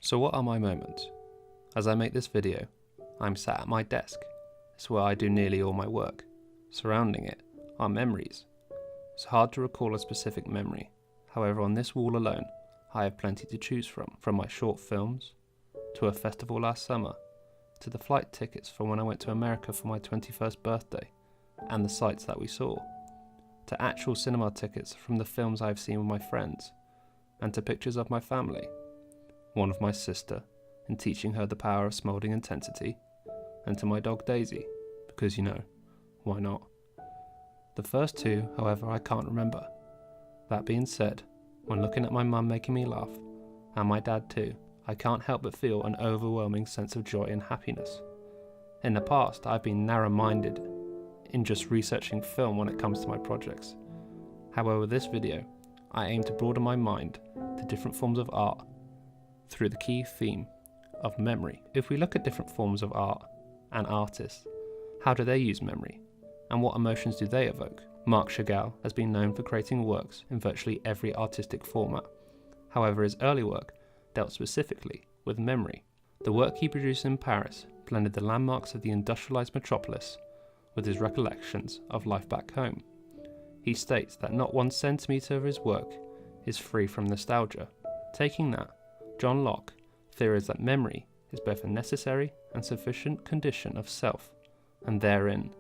So what are my moments? As I make this video, I'm sat at my desk. It's where I do nearly all my work. Surrounding it are memories. It's hard to recall a specific memory. However, on this wall alone, I have plenty to choose from my short films, to a festival last summer, to the flight tickets from when I went to America for my 21st birthday, and the sights that we saw, to actual cinema tickets from the films I have seen with my friends, and to pictures of my family, one of my sister, in teaching her the power of smouldering intensity, and to my dog Daisy, because why not? The first two, however, I can't remember. That being said, when looking at my mum making me laugh, and my dad too, I can't help but feel an overwhelming sense of joy and happiness. In the past, I've been narrow-minded in just researching film when it comes to my projects. However, with this video, I aim to broaden my mind to different forms of art through the key theme of memory. If we look at different forms of art and artists, how do they use memory? And what emotions do they evoke? Marc Chagall has been known for creating works in virtually every artistic format. However, his early work dealt specifically with memory. The work he produced in Paris blended the landmarks of the industrialized metropolis with his recollections of life back home. He states that not 1 centimetre of his work is free from nostalgia. Taking that, John Locke theorized that memory is both a necessary and sufficient condition of self, and therein,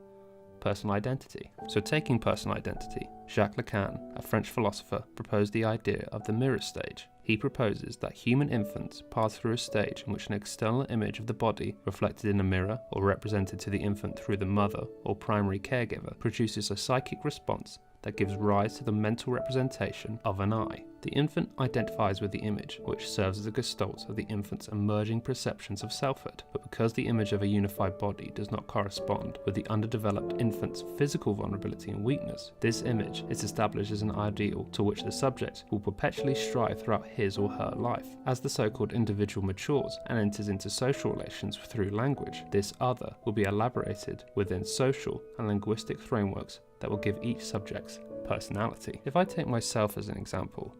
personal identity. So taking personal identity, Jacques Lacan, a French philosopher, proposed the idea of the mirror stage. He proposes that human infants pass through a stage in which an external image of the body, reflected in a mirror or represented to the infant through the mother or primary caregiver, produces a psychic response that gives rise to the mental representation of an I. The infant identifies with the image, which serves as a gestalt of the infant's emerging perceptions of selfhood. But because the image of a unified body does not correspond with the underdeveloped infant's physical vulnerability and weakness, this image is established as an ideal to which the subject will perpetually strive throughout his or her life. As the so-called individual matures and enters into social relations through language, this other will be elaborated within social and linguistic frameworks that will give each subject's personality. If I take myself as an example,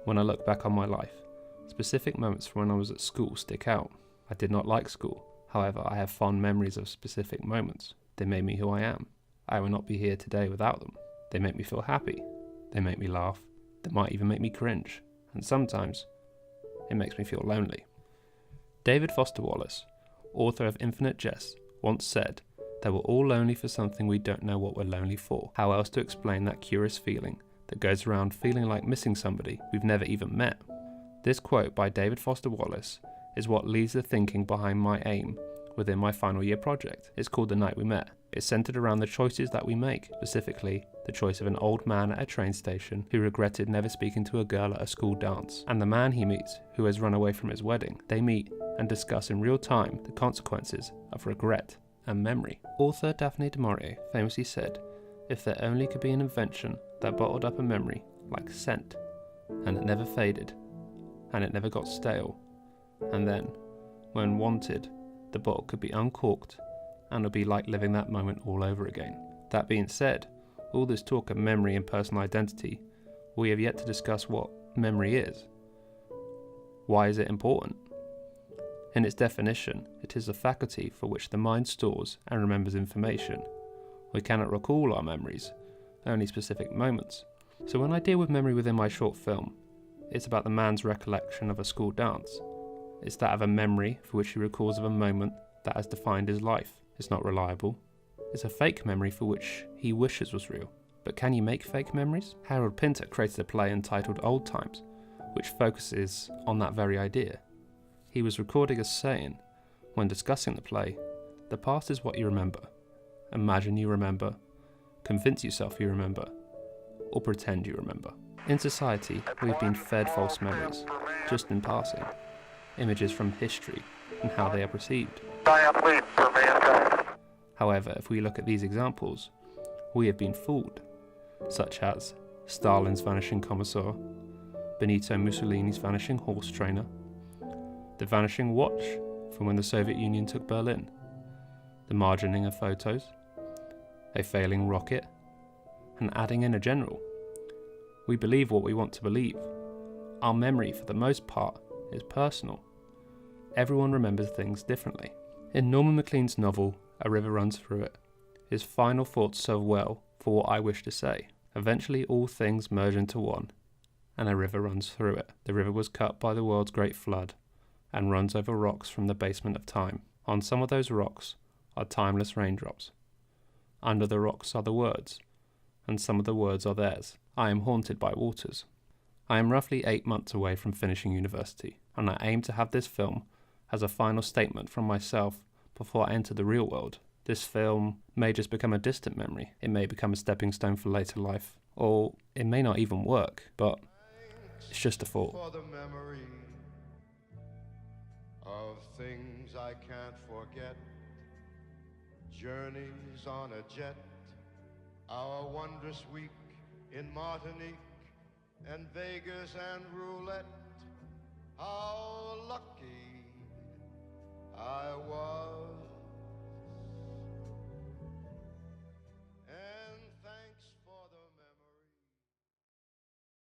when I look back on my life, specific moments from when I was at school stick out. I did not like school. However, I have fond memories of specific moments. They made me who I am. I would not be here today without them. They make me feel happy. They make me laugh. They might even make me cringe. And sometimes, it makes me feel lonely. David Foster Wallace, author of Infinite Jest, once said that we're all lonely for something we don't know what we're lonely for. How else to explain that curious feeling that goes around feeling like missing somebody we've never even met? This quote by David Foster Wallace is what leads the thinking behind my aim within my final year project. It's called The Night We Met. It's centered around the choices that we make, specifically the choice of an old man at a train station who regretted never speaking to a girl at a school dance, and the man he meets who has run away from his wedding. They meet and discuss in real time the consequences of regret and memory. Author Daphne du Maurier famously said, "If there only could be an invention that bottled up a memory like scent, and it never faded, and it never got stale, and then, when wanted, the bottle could be uncorked, and it would be like living that moment all over again." That being said, all this talk of memory and personal identity, we have yet to discuss what memory is. Why is it important? In its definition, it is a faculty for which the mind stores and remembers information. We cannot recall our memories, only specific moments. So when I deal with memory within my short film, it's about the man's recollection of a school dance. It's that of a memory for which he recalls of a moment that has defined his life. It's not reliable. It's a fake memory for which he wishes was real. But can you make fake memories? Harold Pinter created a play entitled Old Times, which focuses on that very idea. He was recording a saying when discussing the play, "The past is what you remember. Imagine you remember, convince yourself you remember, or pretend you remember." In society, we've been fed false memories, just in passing, images from history and how they are perceived. However, if we look at these examples, we have been fooled, such as Stalin's vanishing commissar, Benito Mussolini's vanishing horse trainer, the vanishing watch from when the Soviet Union took Berlin, the margining of photos, a failing rocket, and adding in a general. We believe what we want to believe. Our memory, for the most part, is personal. Everyone remembers things differently. In Norman Maclean's novel, A River Runs Through It, his final thoughts serve well for what I wish to say. Eventually all things merge into one, and a river runs through it. The river was cut by the world's great flood, and runs over rocks from the basement of time. On some of those rocks are timeless raindrops. Under the rocks are the words, and some of the words are theirs. I am haunted by waters. I am roughly 8 months away from finishing university, and I aim to have this film as a final statement from myself before I enter the real world. This film may just become a distant memory. It may become a stepping stone for later life, or it may not even work, but it's just a thought. For the memory of things I can't forget, journeys on a jet, our wondrous week in Martinique and Vegas and roulette, how lucky